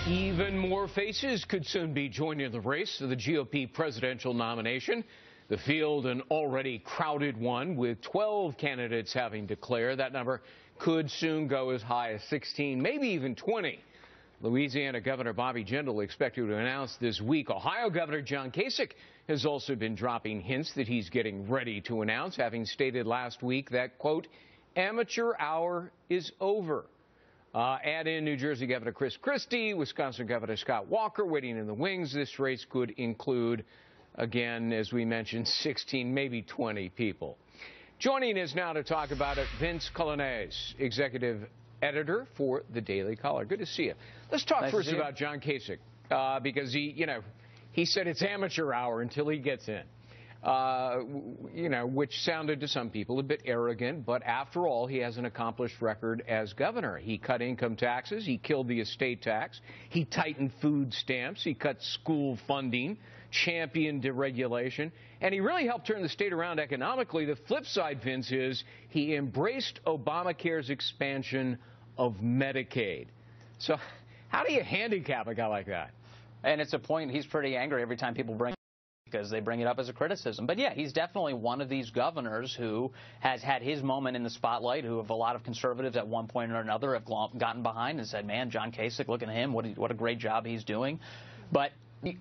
Even more faces could soon be joining the race for the GOP presidential nomination. The field, an already crowded one, with 12 candidates having declared. That number could soon go as high as 16, maybe even 20. Louisiana Governor Bobby Jindal expected to announce this week. Ohio Governor John Kasich has also been dropping hints that he's getting ready to announce, having stated last week that, quote, amateur hour is over. Add in New Jersey Governor Chris Christie, Wisconsin Governor Scott Walker waiting in the wings. This race could include, again, as we mentioned, 16, maybe 20 people. Joining us now to talk about it, Vince Coglianese, executive editor for the Daily Caller. Good to see you. Let's talk first about John Kasich, because he said it's amateur hour until he gets in. Which sounded to some people a bit arrogant, but after all, he has an accomplished record as governor. He cut income taxes, he killed the estate tax, he tightened food stamps, he cut school funding, championed deregulation, and he really helped turn the state around economically. The flip side, Vince, is he embraced Obamacare's expansion of Medicaid. So how do you handicap a guy like that? And it's a point he's pretty angry every time people bring because they bring it up as a criticism. But yeah, he's definitely one of these governors who has had his moment in the spotlight, who have a lot of conservatives at one point or another have gotten behind and said, man, John Kasich, look at him, what a great job he's doing. But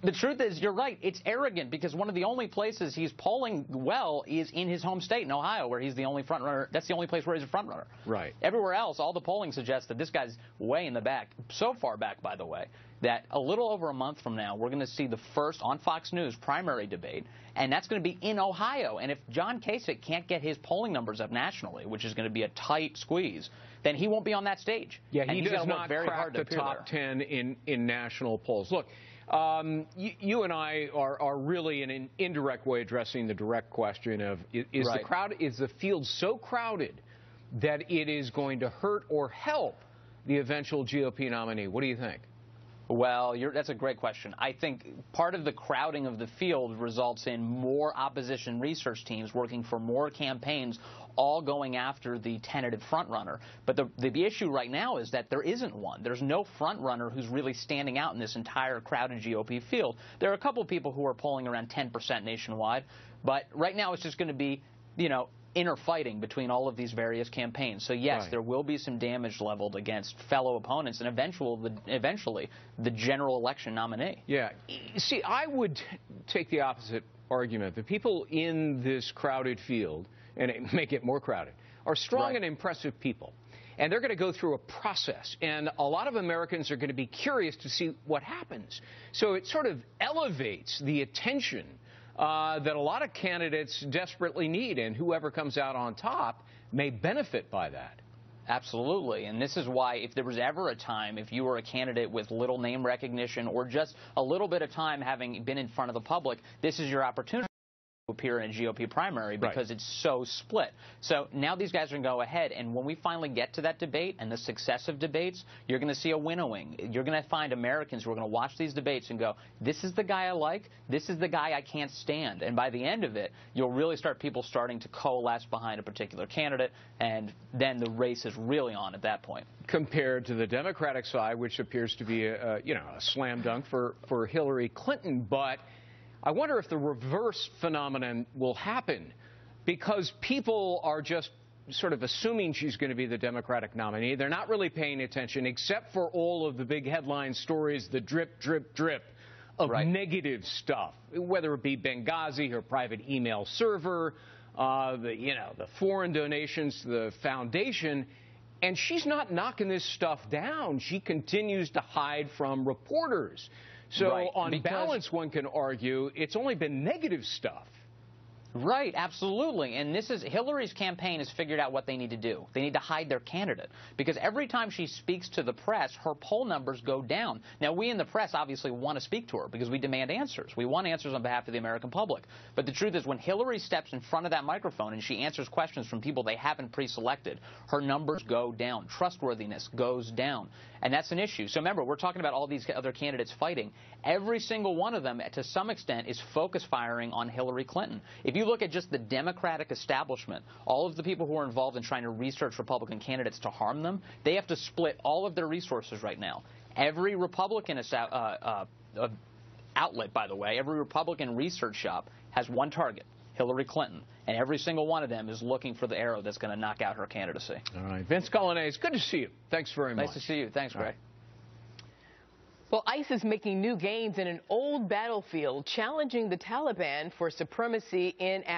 the truth is, you're right, it's arrogant because one of the only places he's polling well is in his home state in Ohio, where he's the only front runner. That's the only place where he's a front runner. Right. Everywhere else, all the polling suggests that this guy's way in the back, so far back, by the way, that a little over a month from now, we're going to see the first, on Fox News, primary debate, and that's going to be in Ohio. And if John Kasich can't get his polling numbers up nationally, which is going to be a tight squeeze, then he won't be on that stage. Yeah, he does not crack the top 10 in national polls. Look, you and I are really in an indirect way addressing the direct question of is the field so crowded that it is going to hurt or help the eventual GOP nominee? What do you think? Well, that's a great question. I think part of the crowding of the field results in more opposition research teams working for more campaigns, all going after the tentative frontrunner. But the issue right now is that there isn't one. There's no frontrunner who's really standing out in this entire crowded GOP field. There are a couple of people who are polling around 10% nationwide, but right now it's just going to be, inner fighting between all of these various campaigns. So yes, there will be some damage leveled against fellow opponents and eventually the general election nominee. Yeah. See, I would take the opposite argument. The people in this crowded field, and make it more crowded, are strong and impressive people. And they're going to go through a process. And a lot of Americans are going to be curious to see what happens. So it sort of elevates the attention that a lot of candidates desperately need, and whoever comes out on top may benefit by that. Absolutely, and this is why if there was ever a time, if you were a candidate with little name recognition or just a little bit of time having been in front of the public, this is your opportunity to appear in a GOP primary because it's so split. So now these guys are going to go ahead, and when we finally get to that debate and the successive debates, you're going to see a winnowing. You're going to find Americans who are going to watch these debates and go, this is the guy I like, this is the guy I can't stand. And by the end of it, you'll really start people starting to coalesce behind a particular candidate, and then the race is really on at that point. Compared to the Democratic side, which appears to be a slam dunk for Hillary Clinton, but I wonder if the reverse phenomenon will happen because people are just sort of assuming she's going to be the Democratic nominee. They're not really paying attention except for all of the big headline stories, the drip, drip, drip of negative stuff, whether it be Benghazi, her private email server, the foreign donations to the foundation. And she's not knocking this stuff down. She continues to hide from reporters. So on balance, one can argue it's only been negative stuff. Right, absolutely. And this is Hillary's campaign has figured out what they need to do. They need to hide their candidate because every time she speaks to the press, her poll numbers go down. Now, we in the press obviously want to speak to her because we demand answers. We want answers on behalf of the American public. But the truth is when Hillary steps in front of that microphone and she answers questions from people they haven't pre-selected, her numbers go down. Trustworthiness goes down. And that's an issue. So remember, we're talking about all these other candidates fighting. Every single one of them, to some extent, is focus firing on Hillary Clinton. If you look at just the Democratic establishment, all of the people who are involved in trying to research Republican candidates to harm them, they have to split all of their resources right now. Every Republican outlet, by the way, every Republican research shop has one target, Hillary Clinton. And every single one of them is looking for the arrow that's going to knock out her candidacy. All right. Vince Coglianese, good to see you. Thanks very much. Nice to see you. Thanks, Greg. Well, ICE is making new gains in an old battlefield, challenging the Taliban for supremacy in Afghanistan.